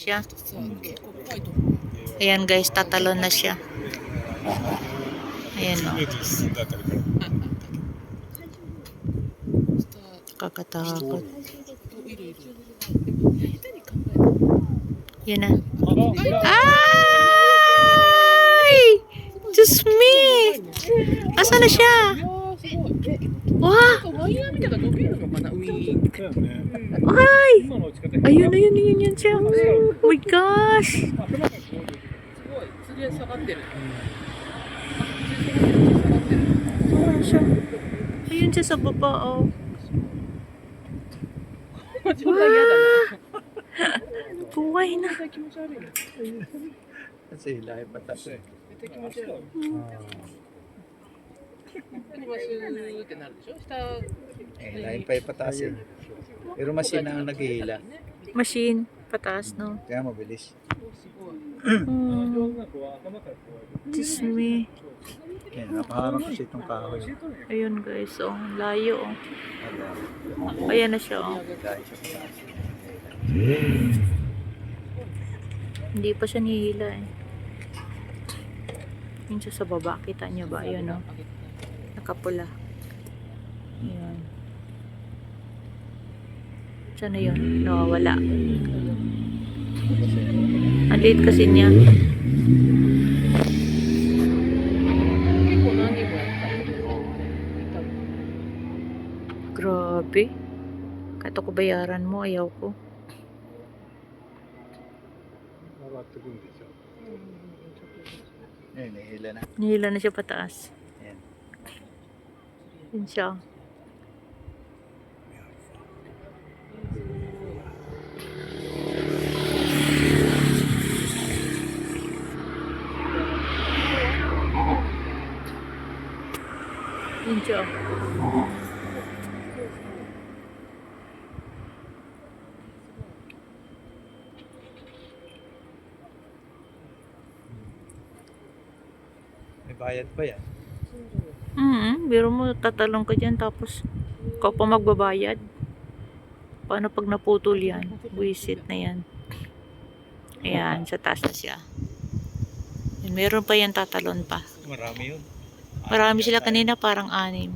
siya. Ayan guys, tatalon na siya. Ayan o. Kakatakot. Yan na. Ay! Diyos me! Asa na siya? Wah! Ay! Ayun siya. Oh my gosh! Ayun siya sa baba, oh. Buhay na. Kasi lahi patas eh. Lahi pa patas eh. Pero machine ang naghihila. Machine. Pataas, no? Kaya mabilis. Diyos me. Yan, nakaharap kasi itong kahoy. Ayun guys, oh. Layo, oh. Ayan na siya, oh. Hindi pa siya nihila, eh. Yun siya sa baba. Kita niyo ba? Ayun, oh. Nakapula. Ayun. Saan na yun? Nawawala. Ang liit kasi niya. Grabe. Kato ko bayaran mo, ayaw ko. Yan, nihila na. Nihila na siya pataas. Yan. Yun siya. Yun siya. May bayad pa yan. Biro mo, tatalong ka dyan tapos ikaw pa magbabayad. Paano pag naputol yan? Buisit na yan. Ayan, sa taas na siya. Yan, meron pa yan, tatalon pa. Marami yun. Marami sila kanina, parang 6.